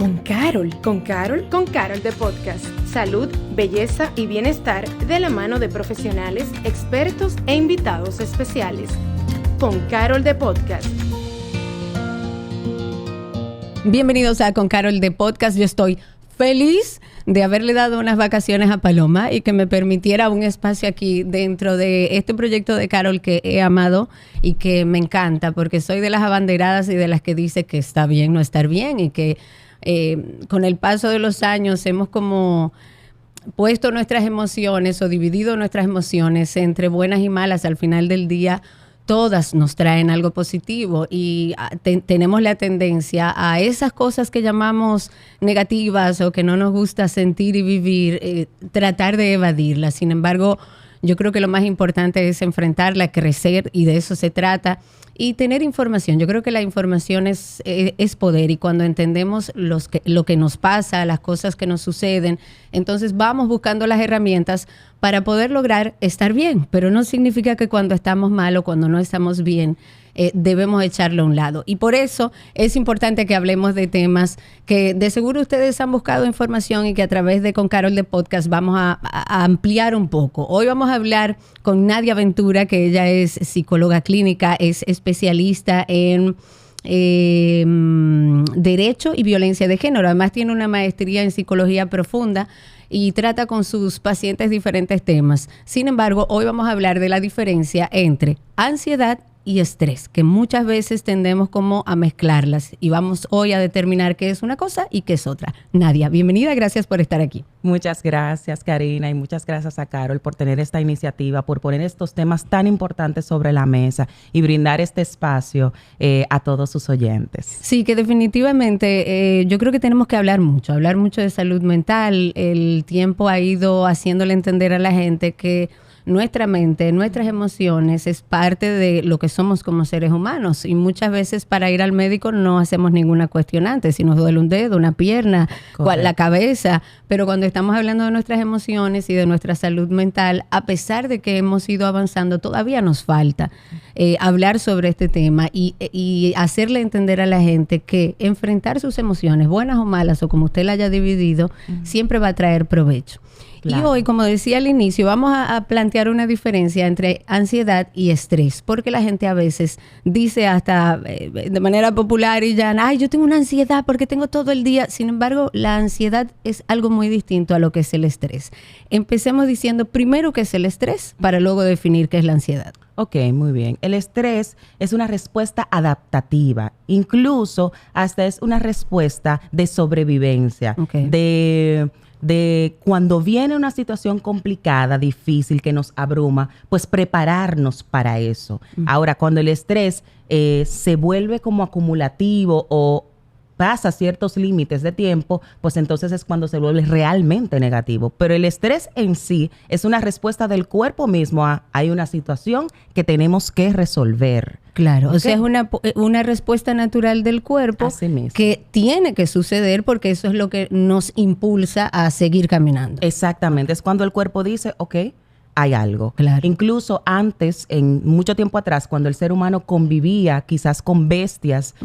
Con Carol. ¿Con Carol? Con Carol de Podcast. Salud, belleza y bienestar de la mano de profesionales, expertos e invitados especiales. Con Carol de Podcast. Bienvenidos a Con Carol de Podcast. Yo estoy feliz de haberle dado unas vacaciones a Paloma y que me permitiera un espacio aquí dentro de este proyecto de Carol que he amado y que me encanta, porque soy de las abanderadas y de las que dice que está bien no estar bien y que con el paso de los años hemos como puesto nuestras emociones o dividido nuestras emociones entre buenas y malas. Al final del día todas nos traen algo positivo y tenemos la tendencia a esas cosas que llamamos negativas o que no nos gusta sentir y vivir, tratar de evadirlas. Sin embargo, yo creo que lo más importante es enfrentarla, crecer, y de eso se trata. Y tener información. Yo creo que la información es poder, y cuando entendemos lo que nos pasa, las cosas que nos suceden, entonces vamos buscando las herramientas para poder lograr estar bien. Pero no significa que cuando estamos mal o cuando no estamos bien debemos echarlo a un lado. Y por eso es importante que hablemos de temas que de seguro ustedes han buscado información y que a través de Con Carol de Podcast vamos a ampliar un poco. Hoy vamos a hablar con Nadia Ventura, que ella es psicóloga clínica, es especialista en Derecho y Violencia de Género. Además tiene una maestría en Psicología Profunda y trata con sus pacientes diferentes temas. Sin embargo, hoy vamos a hablar de la diferencia entre ansiedad y estrés, que muchas veces tendemos como a mezclarlas, y vamos hoy a determinar qué es una cosa y qué es otra. Nadia, bienvenida, gracias por estar aquí. Muchas gracias, Karina, y muchas gracias a Carol por tener esta iniciativa, por poner estos temas tan importantes sobre la mesa y brindar este espacio a todos sus oyentes. Sí, que definitivamente yo creo que tenemos que hablar mucho de salud mental. El tiempo ha ido haciéndole entender a la gente que nuestra mente, nuestras emociones es parte de lo que somos como seres humanos, y muchas veces para ir al médico no hacemos ninguna cuestionante, si nos duele un dedo, una pierna, la cabeza, pero cuando estamos hablando de nuestras emociones y de nuestra salud mental, a pesar de que hemos ido avanzando, todavía nos falta hablar sobre este tema y hacerle entender a la gente que enfrentar sus emociones, buenas o malas, o como usted la haya dividido, siempre va a traer provecho. Claro. Y hoy, como decía al inicio, vamos a plantear una diferencia entre ansiedad y estrés, porque la gente a veces dice hasta de manera popular y ya, ay, yo tengo una ansiedad porque tengo todo el día. Sin embargo, la ansiedad es algo muy distinto a lo que es el estrés. Empecemos diciendo primero qué es el estrés para luego definir qué es la ansiedad. Ok, muy bien. El estrés es una respuesta adaptativa, incluso hasta es una respuesta de sobrevivencia, de cuando viene una situación complicada, difícil, que nos abruma, pues prepararnos para eso. Ahora, cuando el estrés se vuelve como acumulativo o pasa ciertos límites de tiempo, pues entonces es cuando se vuelve realmente negativo. Pero el estrés en sí es una respuesta del cuerpo mismo a hay una situación que tenemos que resolver. Claro, ¿okay? O sea, es una respuesta natural del cuerpo que tiene que suceder porque eso es lo que nos impulsa a seguir caminando. Exactamente, es cuando el cuerpo dice, ok, hay algo. Claro. Incluso antes, mucho tiempo atrás, cuando el ser humano convivía quizás con bestias,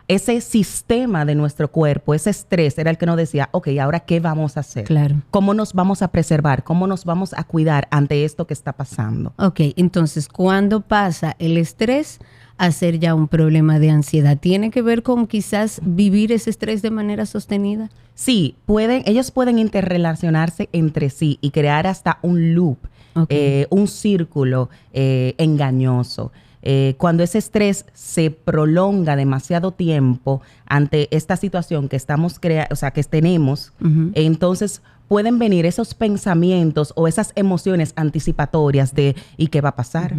ese sistema de nuestro cuerpo, ese estrés era el que nos decía, ok, ¿ahora qué vamos a hacer? Claro. ¿Cómo nos vamos a preservar? ¿Cómo nos vamos a cuidar ante esto que está pasando? Ok, entonces, ¿cuándo pasa el estrés a ser ya un problema de ansiedad? ¿Tiene que ver con quizás vivir ese estrés de manera sostenida? Sí, ellos pueden interrelacionarse entre sí y crear hasta un loop, un círculo engañoso. Cuando ese estrés se prolonga demasiado tiempo ante esta situación que que tenemos, entonces pueden venir esos pensamientos o esas emociones anticipatorias de ¿y qué va a pasar?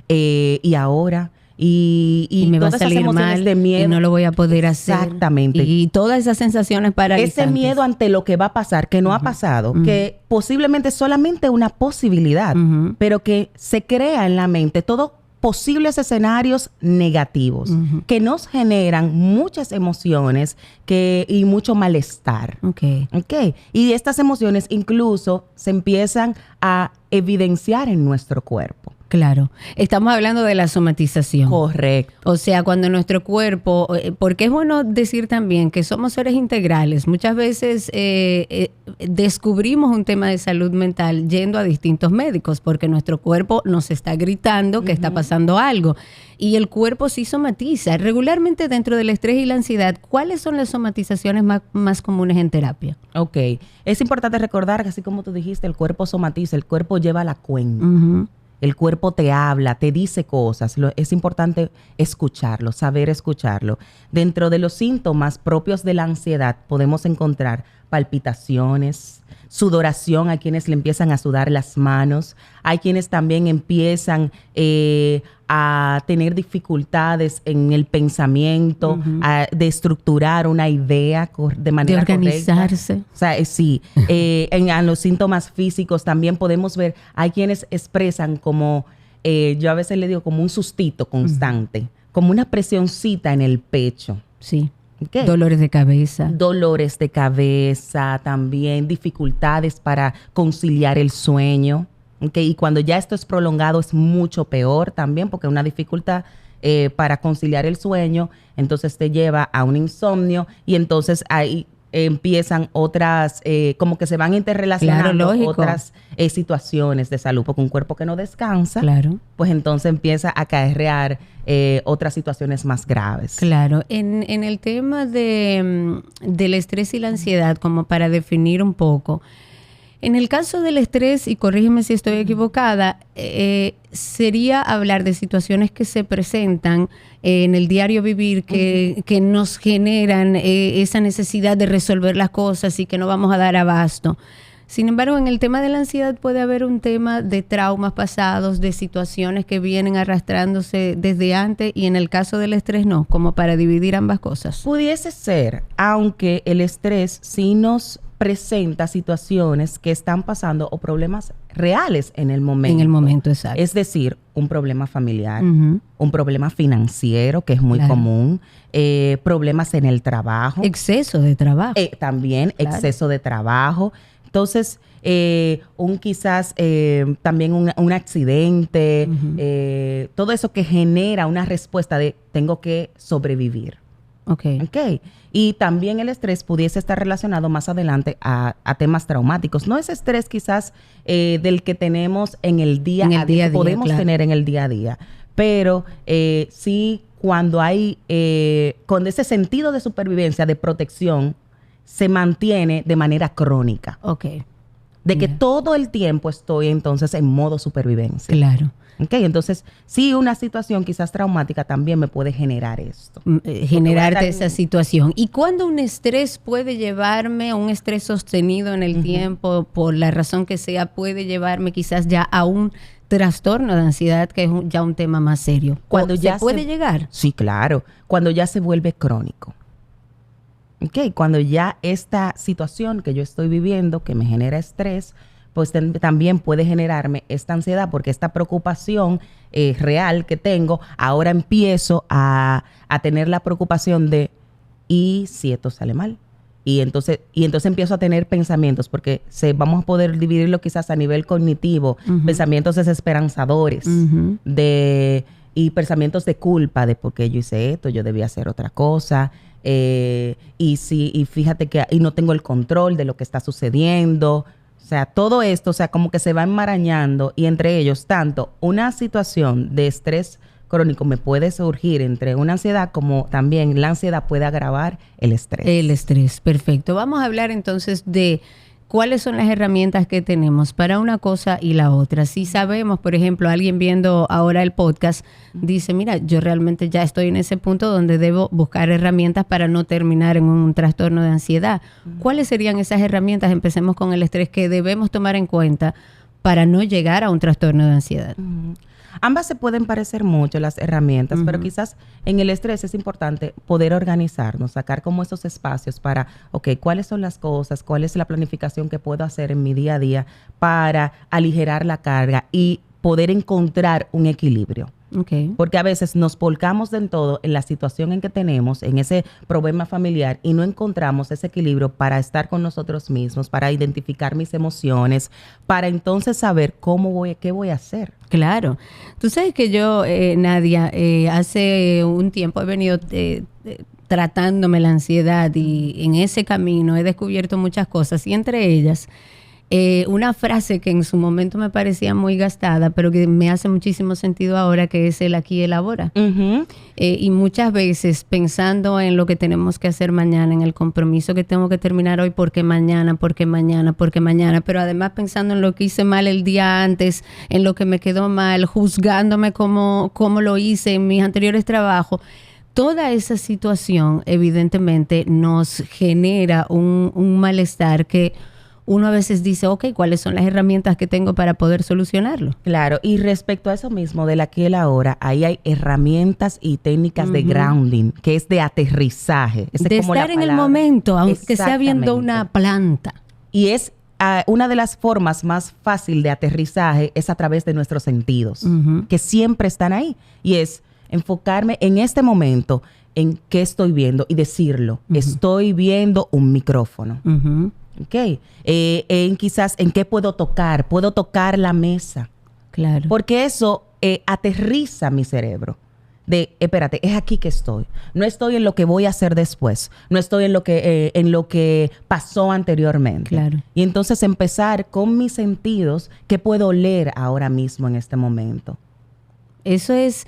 ¿Y ahora? Y me va a todas salir esas emociones mal de miedo. Y no lo voy a poder hacer. Exactamente. Y todas esas sensaciones paralizantes. Ese miedo ante lo que va a pasar, que no ha pasado, que posiblemente es solamente una posibilidad, pero que se crea en la mente todo posibles escenarios negativos que nos generan muchas emociones y mucho malestar. Okay. Y estas emociones incluso se empiezan a evidenciar en nuestro cuerpo. Claro. Estamos hablando de la somatización. Correcto. O sea, cuando nuestro cuerpo, porque es bueno decir también que somos seres integrales. Muchas veces descubrimos un tema de salud mental yendo a distintos médicos porque nuestro cuerpo nos está gritando que está pasando algo. Y el cuerpo sí somatiza. Regularmente dentro del estrés y la ansiedad, ¿cuáles son las somatizaciones más comunes en terapia? Ok. Es importante recordar que así como tú dijiste, el cuerpo somatiza, el cuerpo lleva la cuenta. El cuerpo te habla, te dice cosas. Es importante escucharlo, saber escucharlo. Dentro de los síntomas propios de la ansiedad podemos encontrar palpitaciones, sudoración, hay quienes le empiezan a sudar las manos, hay quienes también empiezan a tener dificultades en el pensamiento, de estructurar una idea de manera correcta. De organizarse. O sea, sí. En los síntomas físicos también podemos ver, hay quienes expresan como, yo a veces le digo como un sustito constante, como una presioncita en el pecho. Sí. Okay. Dolores de cabeza. Dolores de cabeza también, dificultades para conciliar el sueño. Okay. Y cuando ya esto es prolongado es mucho peor también porque una dificultad para conciliar el sueño, entonces te lleva a un insomnio y entonces ahí empiezan otras, como que se van interrelacionando otras situaciones de salud, porque un cuerpo que no descansa, pues entonces empieza a acarrear otras situaciones más graves. Claro, en el tema del estrés y la ansiedad, como para definir un poco, en el caso del estrés, y corrígeme si estoy equivocada, sería hablar de situaciones que se presentan en el diario vivir que nos generan esa necesidad de resolver las cosas y que no vamos a dar abasto. Sin embargo, en el tema de la ansiedad puede haber un tema de traumas pasados, de situaciones que vienen arrastrándose desde antes, y en el caso del estrés no, como para dividir ambas cosas. Pudiese ser, aunque el estrés sí nos presenta situaciones que están pasando o problemas reales en el momento. En el momento, exacto. Es decir, un problema familiar, un problema financiero, que es muy común, problemas en el trabajo. Exceso de trabajo. También exceso de trabajo. Entonces, quizás también un accidente, todo eso que genera una respuesta de tengo que sobrevivir. Okay. Y también el estrés pudiese estar relacionado más adelante a temas traumáticos. No es estrés quizás del que tenemos en el día a día, que podemos tener en el día a día, pero sí cuando hay, con ese sentido de supervivencia, de protección, se mantiene de manera crónica. De que todo el tiempo estoy entonces en modo supervivencia. Claro. Entonces, sí, una situación quizás traumática también me puede generar esto. Generarte esa situación. ¿Y cuándo un estrés puede llevarme, a un estrés sostenido en el tiempo, por la razón que sea, puede llevarme quizás ya a un trastorno de ansiedad, que es ya un tema más serio? Cuando ya puede llegar? Sí, claro. Cuando ya se vuelve crónico. Cuando ya esta situación que yo estoy viviendo, que me genera estrés, pues también puede generarme esta ansiedad, porque esta preocupación real que tengo, ahora empiezo a tener la preocupación de, ¿y si esto sale mal? Y entonces empiezo a tener pensamientos, porque vamos a poder dividirlo quizás a nivel cognitivo, pensamientos desesperanzadores, y pensamientos de culpa, de por qué yo hice esto, yo debía hacer otra cosa. Y fíjate que no tengo el control de lo que está sucediendo. O sea, todo esto, o sea, como que se va enmarañando, y entre ellos, tanto una situación de estrés crónico me puede surgir entre una ansiedad, como también la ansiedad puede agravar el estrés. El estrés, perfecto. Vamos a hablar entonces de cuáles son las herramientas que tenemos para una cosa y la otra. Si sabemos, por ejemplo, alguien viendo ahora el podcast dice, mira, yo realmente ya estoy en ese punto donde debo buscar herramientas para no terminar en un trastorno de ansiedad. ¿Cuáles serían esas herramientas? Empecemos con el estrés, que debemos tomar en cuenta para no llegar a un trastorno de ansiedad. Ambas se pueden parecer mucho, las herramientas, pero quizás en el estrés es importante poder organizarnos, sacar como esos espacios para, ¿cuáles son las cosas? ¿Cuál es la planificación que puedo hacer en mi día a día para aligerar la carga y poder encontrar un equilibrio? Okay. Porque a veces nos volcamos en todo, en la situación en que tenemos, en ese problema familiar, y no encontramos ese equilibrio para estar con nosotros mismos, para identificar mis emociones, para entonces saber qué voy a hacer. Claro. Tú sabes que yo, Nadia, hace un tiempo he venido tratándome la ansiedad y en ese camino he descubierto muchas cosas y entre ellas una frase que en su momento me parecía muy gastada, pero que me hace muchísimo sentido ahora, que es el aquí y el ahora. Uh-huh. Y muchas veces pensando en lo que tenemos que hacer mañana, en el compromiso que tengo que terminar hoy, porque mañana, pero además pensando en lo que hice mal el día antes, en lo que me quedó mal, juzgándome cómo lo hice en mis anteriores trabajos. Toda esa situación evidentemente nos genera un malestar que uno a veces dice, ok, ¿cuáles son las herramientas que tengo para poder solucionarlo? Claro, y respecto a eso mismo, del aquí y el ahora, ahí hay herramientas y técnicas de grounding, que es de aterrizaje. De estar en el momento, aunque sea viendo una planta. Y es una de las formas más fácil de aterrizaje es a través de nuestros sentidos, que siempre están ahí. Y es enfocarme en este momento, en qué estoy viendo y decirlo. Estoy viendo un micrófono. Okay. Quizás en qué puedo tocar la mesa. Claro. Porque eso aterriza mi cerebro. Espérate, es aquí que estoy. No estoy en lo que voy a hacer después. No estoy en lo que pasó anteriormente. Claro. Y entonces empezar con mis sentidos, ¿qué puedo oler ahora mismo en este momento? Eso es,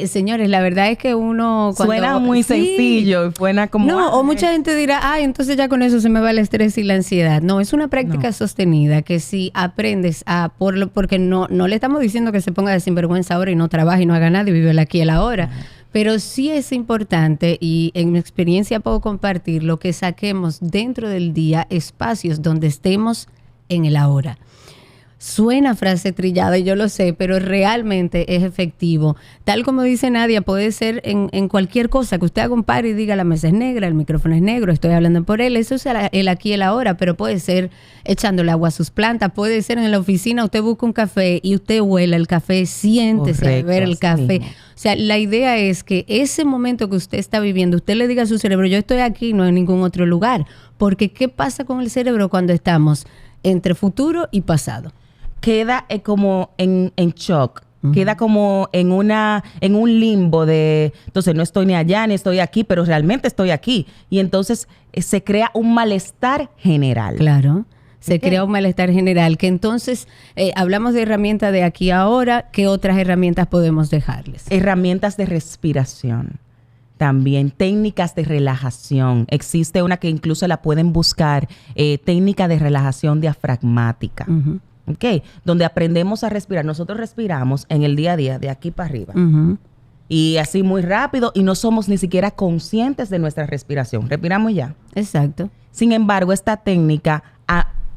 señores, la verdad es que uno... Suena muy sencillo, suena como... No, o mucha gente dirá, entonces ya con eso se me va el estrés y la ansiedad. No, es una práctica sostenida que si aprendes porque no le estamos diciendo que se ponga de sinvergüenza ahora y no trabaje y no haga nada y vive el aquí y el ahora. Pero sí es importante, y en mi experiencia puedo compartir, lo que saquemos dentro del día, espacios donde estemos en el ahora. Suena frase trillada y yo lo sé, pero realmente es efectivo. Tal como dice Nadia, puede ser en cualquier cosa, que usted haga un par y diga la mesa es negra, el micrófono es negro, estoy hablando por él. Eso es el aquí y el ahora, pero puede ser echándole agua a sus plantas, puede ser en la oficina, usted busca un café y usted huela el café, siéntese a ver el café. Sí. O sea, la idea es que ese momento que usted está viviendo, usted le diga a su cerebro, yo estoy aquí, no en ningún otro lugar. Porque ¿qué pasa con el cerebro cuando estamos entre futuro y pasado? Queda como en shock, queda como en un limbo de, entonces no estoy ni allá ni estoy aquí, pero realmente estoy aquí. Y entonces se crea un malestar general. Claro, se crea un malestar general, que entonces hablamos de herramientas de aquí a ahora, ¿qué otras herramientas podemos dejarles? Herramientas de respiración. También técnicas de relajación. Existe una que incluso la pueden buscar, técnica de relajación diafragmática. Okay, donde aprendemos a respirar. Nosotros respiramos en el día a día, de aquí para arriba. Y así muy rápido, y no somos ni siquiera conscientes de nuestra respiración. Respiramos ya. Exacto. Sin embargo, esta técnica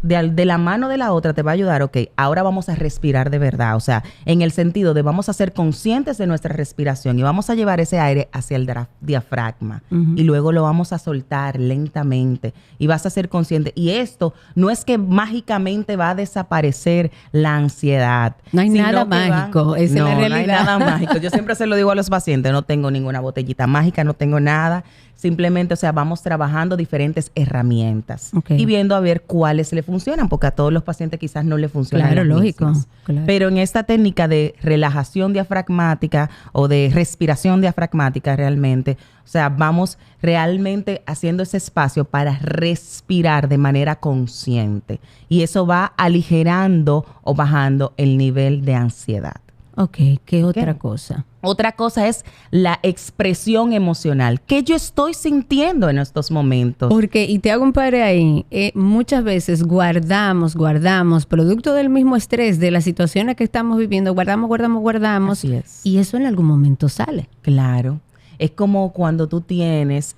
de la mano de la otra te va a ayudar. Ok, ahora vamos a respirar de verdad. O sea, en el sentido de vamos a ser conscientes de nuestra respiración y vamos a llevar ese aire hacia el diafragma. Y luego lo vamos a soltar lentamente y vas a ser consciente. Y esto no es que mágicamente va a desaparecer la ansiedad. No hay nada mágico, esa es la realidad. No hay nada mágico. Yo siempre se lo digo a los pacientes, no tengo ninguna botellita mágica, no tengo nada. Simplemente, o sea, vamos trabajando diferentes herramientas y viendo a ver cuáles le funcionan, porque a todos los pacientes quizás no le funcionan. Claro, lógico. Claro. Pero en esta técnica de relajación diafragmática o de respiración diafragmática realmente, o sea, vamos realmente haciendo ese espacio para respirar de manera consciente. Y eso va aligerando o bajando el nivel de ansiedad. Ok, ¿qué otra cosa? Otra cosa es la expresión emocional. ¿Qué yo estoy sintiendo en estos momentos? Porque, y te hago un pare ahí, muchas veces guardamos, producto del mismo estrés, de las situaciones que estamos viviendo, guardamos. Así es. Y eso en algún momento sale. Claro. Es como cuando tú tienes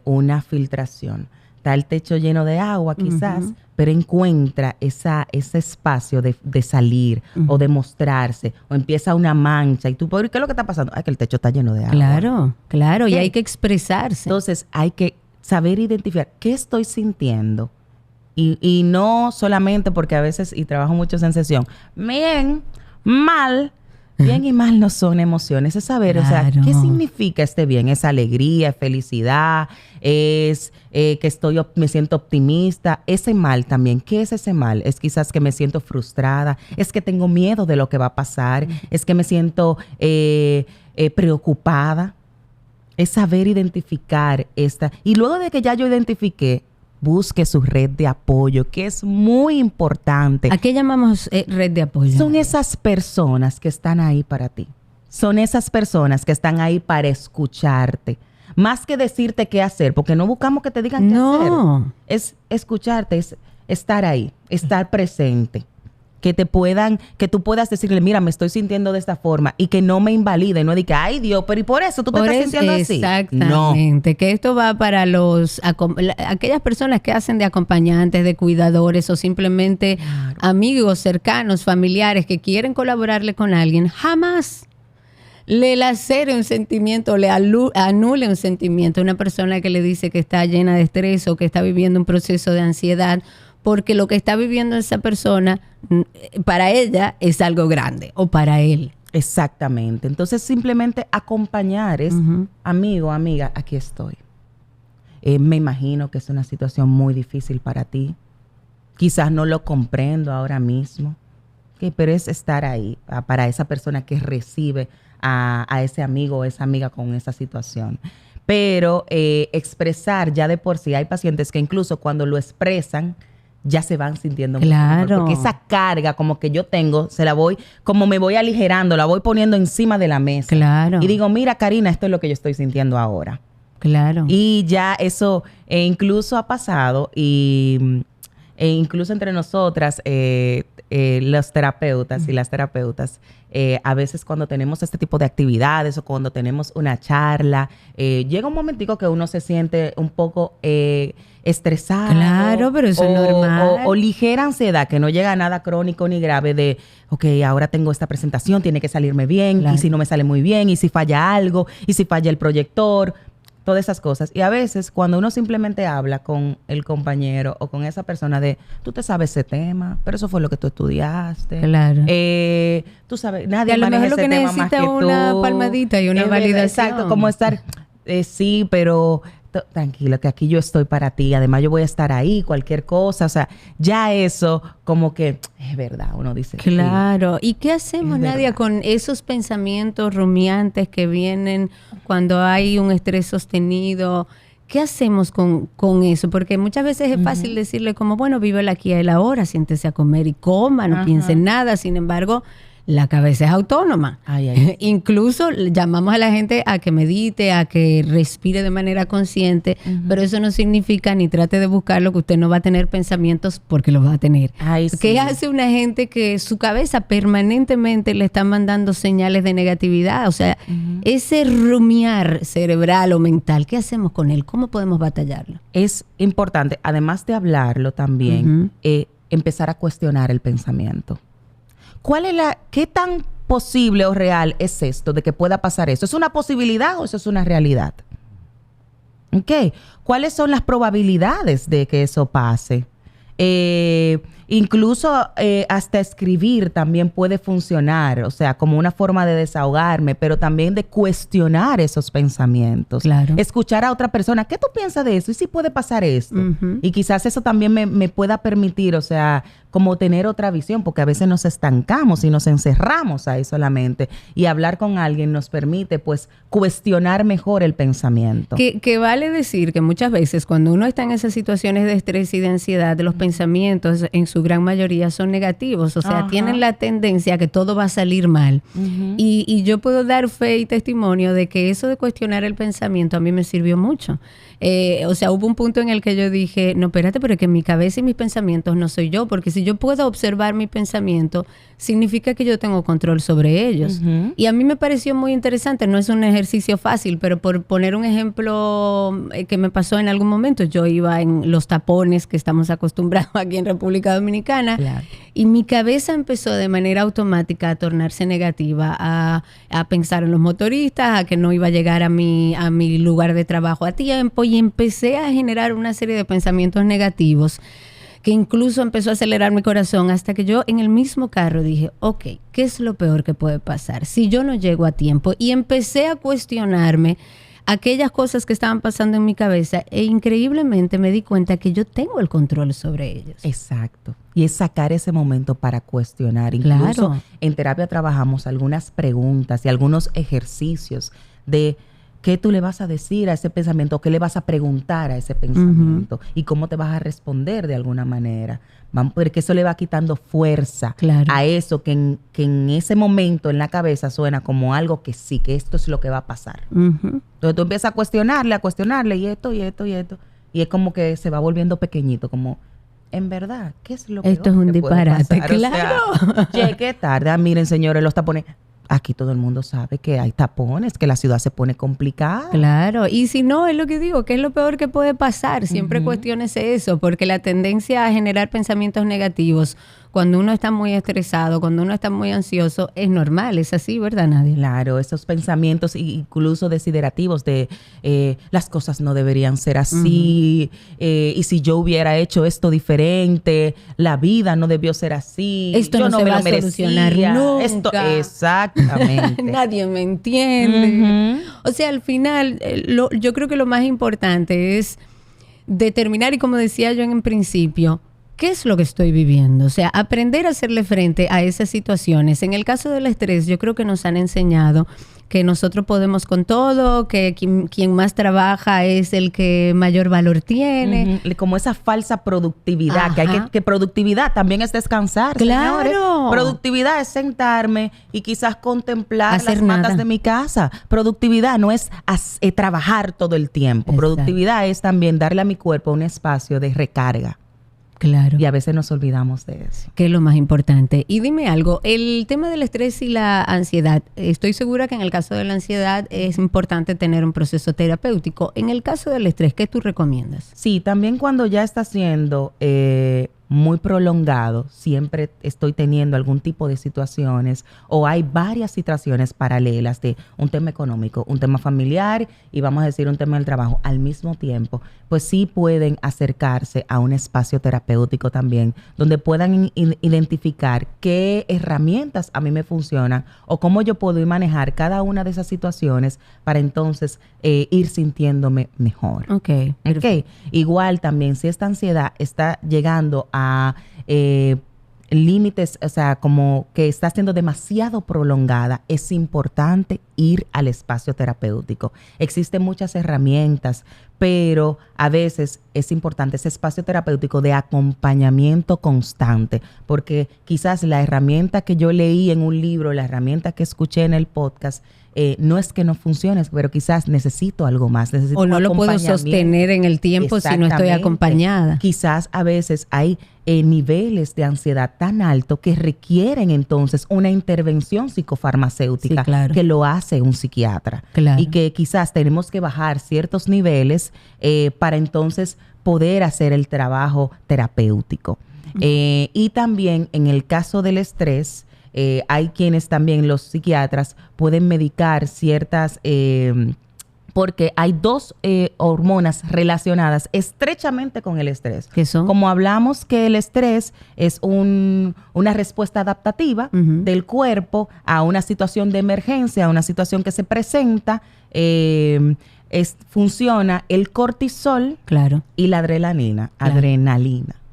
una filtración. Está el techo lleno de agua quizás, pero encuentra ese espacio de salir o de mostrarse, o empieza una mancha y tú, ¿qué es lo que está pasando? Que el techo está lleno de agua. Claro, y hay que expresarse. Entonces hay que saber identificar qué estoy sintiendo y no solamente porque a veces, y trabajo mucho en sesión, bien, mal, bien y mal no son emociones. Es saber, o sea, ¿qué significa este bien? ¿Es alegría, es felicidad? ¿Es que me siento optimista? Ese mal también, ¿qué es ese mal? Es quizás que me siento frustrada, es que tengo miedo de lo que va a pasar, es que me siento preocupada. Es saber identificar esta. Y luego de que ya yo identifiqué, busque su red de apoyo, que es muy importante. ¿A qué llamamos red de apoyo? Son esas personas que están ahí para ti. Son esas personas que están ahí para escucharte. Más que decirte qué hacer, porque no buscamos que te digan qué hacer. Es escucharte, es estar ahí, estar presente. Que tú puedas decirle, mira, me estoy sintiendo de esta forma y que no me invalide, no diga, ay Dios, pero ¿y por eso tú te estás sintiendo así? Exactamente, no. Que esto va para aquellas personas que hacen de acompañantes, de cuidadores o simplemente amigos cercanos, familiares que quieren colaborarle con alguien, jamás le lacere un sentimiento, le anule un sentimiento a una persona que le dice que está llena de estrés o que está viviendo un proceso de ansiedad, porque lo que está viviendo esa persona, para ella, es algo grande, o para él. Exactamente. Entonces, simplemente acompañar es, amigo, amiga, aquí estoy. Me imagino que es una situación muy difícil para ti. Quizás no lo comprendo ahora mismo, pero es estar ahí para esa persona que recibe a ese amigo o esa amiga con esa situación. Pero expresar ya de por sí, hay pacientes que incluso cuando lo expresan, ya se van sintiendo claro. mejor, porque esa carga como que yo tengo, como me voy aligerando, la voy poniendo encima de la mesa. Claro. Y digo, mira, Karina, esto es lo que yo estoy sintiendo ahora. Claro. Y ya eso incluso ha pasado y incluso entre nosotras, los terapeutas y las terapeutas, a veces cuando tenemos este tipo de actividades o cuando tenemos una charla, llega un momentico que uno se siente un poco estresado. Claro, pero eso es normal. O ligera ansiedad, que no llega a nada crónico ni grave de, ok, ahora tengo esta presentación, tiene que salirme bien, claro. Y si no me sale muy bien, y si falla algo, y si falla el proyector, todas esas cosas. Y a veces cuando uno simplemente habla con el compañero o con esa persona de, tú te sabes ese tema, pero eso fue lo que tú estudiaste. Claro. Tú sabes, nadie maneja ese tema más que tú. A lo mejor lo que necesita una palmadita y una validación. Exacto, como estar, sí, pero tranquilo, que aquí yo estoy para ti. Además, yo voy a estar ahí, cualquier cosa. O sea, ya eso como que es verdad, uno dice. Claro. Sí, ¿y qué hacemos, Nadia, con esos pensamientos rumiantes que vienen cuando hay un estrés sostenido? ¿Qué hacemos con eso? Porque muchas veces es fácil decirle como, bueno, vive el aquí y el ahora, siéntese a comer y coma, no piense en nada. Sin embargo, la cabeza es autónoma. Incluso llamamos a la gente a que medite, a que respire de manera consciente, pero eso no significa ni trate de buscarlo, que usted no va a tener pensamientos porque los va a tener. ¿Qué hace una gente que su cabeza permanentemente le está mandando señales de negatividad? O sea, ese rumiar cerebral o mental, ¿qué hacemos con él? ¿Cómo podemos batallarlo? Es importante, además de hablarlo también, empezar a cuestionar el pensamiento. ¿Qué tan posible o real es esto de que pueda pasar eso? ¿Es una posibilidad o eso es una realidad? ¿Ok? ¿Cuáles son las probabilidades de que eso pase? Incluso hasta escribir también puede funcionar, o sea, como una forma de desahogarme, pero también de cuestionar esos pensamientos. Claro. Escuchar a otra persona, ¿qué tú piensas de eso? ¿Y si puede pasar esto? Y quizás eso también me pueda permitir, o sea, como tener otra visión, porque a veces nos estancamos y nos encerramos ahí solamente. Y hablar con alguien nos permite, pues, cuestionar mejor el pensamiento. Que vale decir que muchas veces cuando uno está en esas situaciones de estrés y de ansiedad, los pensamientos en su gran mayoría son negativos, o sea, tienen la tendencia a que todo va a salir mal. Y yo puedo dar fe y testimonio de que eso de cuestionar el pensamiento a mí me sirvió mucho. O sea, hubo un punto en el que yo dije, no, espérate, pero que mi cabeza y mis pensamientos no soy yo, porque si yo puedo observar mi pensamiento, significa que yo tengo control sobre ellos. Y a mí me pareció muy interesante, no es un ejercicio fácil, pero por poner un ejemplo que me pasó en algún momento, yo iba en los tapones que estamos acostumbrados aquí en República Dominicana, claro. Y mi cabeza empezó de manera automática a tornarse negativa, a pensar en los motoristas, a que no iba a llegar a mi lugar de trabajo a tiempo, y empecé a generar una serie de pensamientos negativos que incluso empezó a acelerar mi corazón, hasta que yo en el mismo carro dije, ok, ¿qué es lo peor que puede pasar si yo no llego a tiempo? Y empecé a cuestionarme aquellas cosas que estaban pasando en mi cabeza e increíblemente me di cuenta que yo tengo el control sobre ellos. Exacto. Y es sacar ese momento para cuestionar. Incluso Claro. en terapia trabajamos algunas preguntas y algunos ejercicios de qué tú le vas a decir a ese pensamiento, o qué le vas a preguntar a ese pensamiento y cómo te vas a responder de alguna manera. Porque eso le va quitando fuerza Claro. a eso que en ese momento en la cabeza suena como algo que sí, que esto es lo que va a pasar. Ujú. Entonces tú empiezas a cuestionarle y esto, y esto, y esto. Y es como que se va volviendo pequeñito, como, en verdad, ¿qué es lo que Esto es un disparate, claro. Llegué tarde. Miren, señores, los tapones. Aquí todo el mundo sabe que hay tapones, que la ciudad se pone complicada. Claro, y si no, es lo que digo, ¿qué es lo peor que puede pasar? Siempre cuestiónese eso, porque la tendencia a generar pensamientos negativos cuando uno está muy estresado, cuando uno está muy ansioso, es normal, es así, ¿verdad, Nadia? Claro, esos pensamientos incluso desiderativos de las cosas no deberían ser así, y si yo hubiera hecho esto diferente, la vida no debió ser así. Esto yo no se me va lo a solucionar merecía. nunca. Esto, exactamente. Nadie me entiende. O sea, al final, yo creo que lo más importante es determinar, y como decía yo en principio, ¿qué es lo que estoy viviendo? O sea, aprender a hacerle frente a esas situaciones. En el caso del estrés, yo creo que nos han enseñado que nosotros podemos con todo, que quien más trabaja es el que mayor valor tiene. Como esa falsa productividad, Ajá. que productividad también es descansar, Claro. señores. Productividad es sentarme y quizás contemplar Hacer las matas nada. de mi casa. Productividad no es trabajar todo el tiempo. Exacto. Productividad es también darle a mi cuerpo un espacio de recarga. Claro. Y a veces nos olvidamos de eso. Que es lo más importante. Y dime algo, el tema del estrés y la ansiedad, estoy segura que en el caso de la ansiedad es importante tener un proceso terapéutico. En el caso del estrés, ¿qué tú recomiendas? Sí, también cuando ya está siendo muy prolongado, siempre estoy teniendo algún tipo de situaciones o hay varias situaciones paralelas de un tema económico, un tema familiar y vamos a decir un tema del trabajo al mismo tiempo, pues sí pueden acercarse a un espacio terapéutico también, donde puedan identificar qué herramientas a mí me funcionan o cómo yo puedo ir manejar cada una de esas situaciones para entonces ir sintiéndome mejor. Ok. Ok, igual también si esta ansiedad está llegando a límites, o sea, como que está siendo demasiado prolongada, es importante ir al espacio terapéutico. Existen muchas herramientas, pero a veces es importante ese espacio terapéutico de acompañamiento constante, porque quizás la herramienta que yo leí en un libro, la herramienta que escuché en el podcast, no es que no funcione, pero quizás necesito algo más. Necesito O no un lo puedo acompañamiento. sostener en el tiempo si no estoy Exactamente. acompañada. Quizás a veces hay niveles de ansiedad tan altos que requieren entonces una intervención psicofarmacéutica Sí, claro. que lo hace un psiquiatra. Claro. Y que quizás tenemos que bajar ciertos niveles para entonces poder hacer el trabajo terapéutico. Y también en el caso del estrés, hay quienes también, los psiquiatras, pueden medicar ciertas, porque hay dos hormonas relacionadas estrechamente con el estrés. ¿Qué son? Como hablamos que el estrés es una respuesta adaptativa del cuerpo a una situación de emergencia, a una situación que se presenta, funciona el cortisol Claro. y la adrenalina.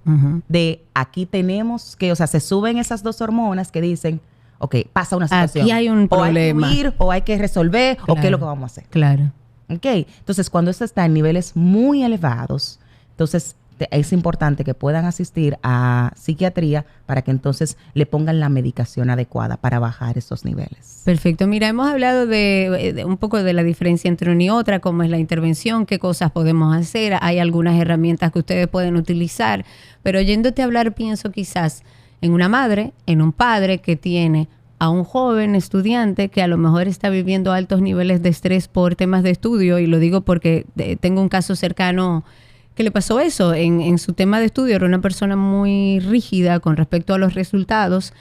Ujú. De aquí tenemos que, o sea, se suben esas dos hormonas que dicen, ok, pasa una situación. Aquí hay un problema. O hay que huir, o hay que resolver, o qué es Claro. lo que vamos a hacer. Claro. Ok, entonces cuando esto está en niveles muy elevados, entonces es importante que puedan asistir a psiquiatría para que entonces le pongan la medicación adecuada para bajar esos niveles. Perfecto. Mira, hemos hablado de un poco de la diferencia entre una y otra, cómo es la intervención, qué cosas podemos hacer. Hay algunas herramientas que ustedes pueden utilizar, pero oyéndote hablar pienso quizás en una madre, en un padre que tiene a un joven estudiante que a lo mejor está viviendo altos niveles de estrés por temas de estudio, y lo digo porque tengo un caso cercano que le pasó eso en su tema de estudio. Era una persona muy rígida con respecto a los resultados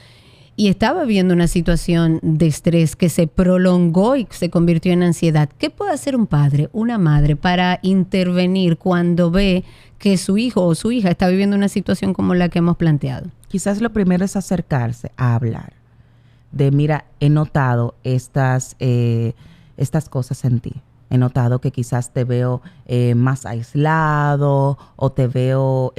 y estaba viviendo una situación de estrés que se prolongó y se convirtió en ansiedad. ¿Qué puede hacer un padre, una madre para intervenir cuando ve que su hijo o su hija está viviendo una situación como la que hemos planteado? Quizás lo primero es acercarse a hablar. Mira, he notado estas cosas en ti. He notado que quizás te veo más aislado o te veo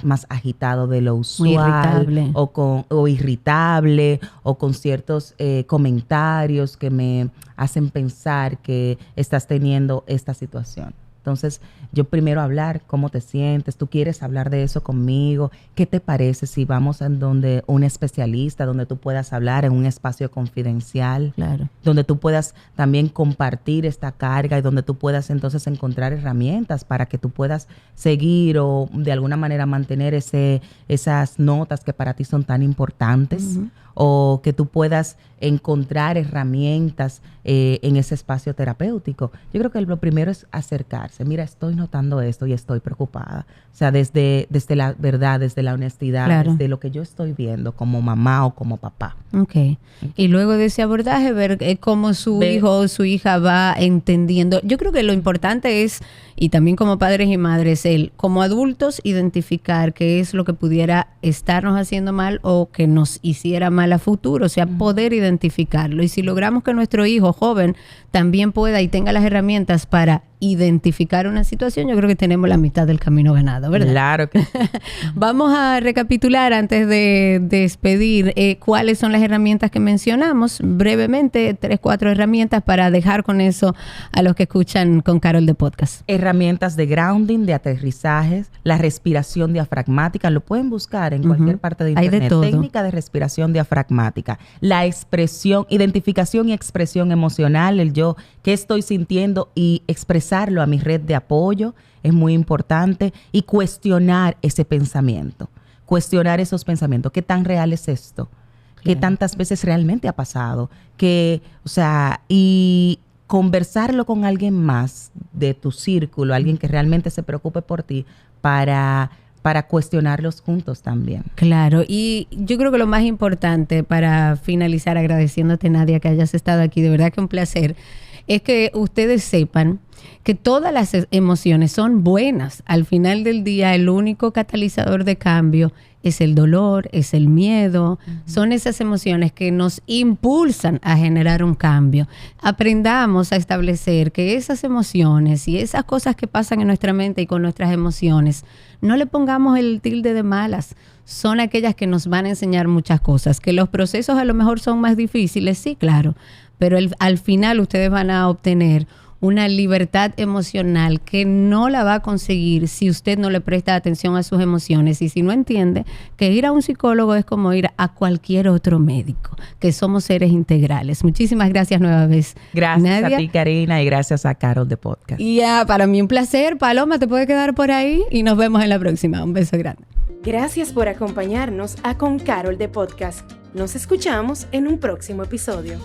más agitado de lo usual. Muy irritable. O irritable o con ciertos comentarios que me hacen pensar que estás teniendo esta situación. Entonces, yo primero hablar, ¿cómo te sientes? ¿Tú quieres hablar de eso conmigo? ¿Qué te parece si vamos a donde un especialista, donde tú puedas hablar en un espacio confidencial? Claro. Donde tú puedas también compartir esta carga y donde tú puedas entonces encontrar herramientas para que tú puedas seguir o de alguna manera mantener esas notas que para ti son tan importantes. Uh-huh. O que tú puedas encontrar herramientas en ese espacio terapéutico. Yo creo que lo primero es acercarse. Mira, estoy notando esto y estoy preocupada. O sea, desde la verdad, desde la honestidad, claro, desde lo que yo estoy viendo como mamá o como papá. Okay. Y luego de ese abordaje, ver cómo su hijo o su hija va entendiendo. Yo creo que lo importante es, y también como padres y madres, como adultos, identificar qué es lo que pudiera estarnos haciendo mal o que nos hiciera mal a futuro, o sea, poder identificarlo. Y si logramos que nuestro hijo joven también pueda y tenga las herramientas para identificar una situación, yo creo que tenemos la mitad del camino ganado, ¿verdad? Claro que sí. Vamos a recapitular antes de despedir cuáles son las herramientas que mencionamos, brevemente, 3-4 herramientas para dejar con eso a los que escuchan con Carol de Podcast. Herramientas de grounding, de aterrizajes, la respiración diafragmática, lo pueden buscar en cualquier parte de internet. Hay de todo. Técnica de respiración diafragmática, la expresión, identificación y expresión emocional, el yo, qué estoy sintiendo y expresarlo a mi red de apoyo es muy importante, y cuestionar ese pensamiento, cuestionar esos pensamientos. ¿Qué tan real es esto? Claro. ¿Qué tantas veces realmente ha pasado? Y conversarlo con alguien más de tu círculo, alguien que realmente se preocupe por ti, para cuestionarlos juntos también. Claro, y yo creo que lo más importante para finalizar, agradeciéndote, Nadia, que hayas estado aquí, de verdad que un placer, es que ustedes sepan que todas las emociones son buenas. Al final del día, el único catalizador de cambio es el dolor, es el miedo. Uh-huh. Son esas emociones que nos impulsan a generar un cambio. Aprendamos a establecer que esas emociones y esas cosas que pasan en nuestra mente y con nuestras emociones, no le pongamos el tilde de malas. Son aquellas que nos van a enseñar muchas cosas. Que los procesos a lo mejor son más difíciles, sí, claro. Pero al final ustedes van a obtener una libertad emocional que no la va a conseguir si usted no le presta atención a sus emociones, y si no entiende que ir a un psicólogo es como ir a cualquier otro médico, que somos seres integrales. Muchísimas gracias nueva vez. Gracias, Nadia. A ti, Karina, y gracias a Carol de Podcast. Y para mí un placer. Paloma, te puede quedar por ahí y nos vemos en la próxima. Un beso grande. Gracias por acompañarnos a Con Carol de Podcast. Nos escuchamos en un próximo episodio.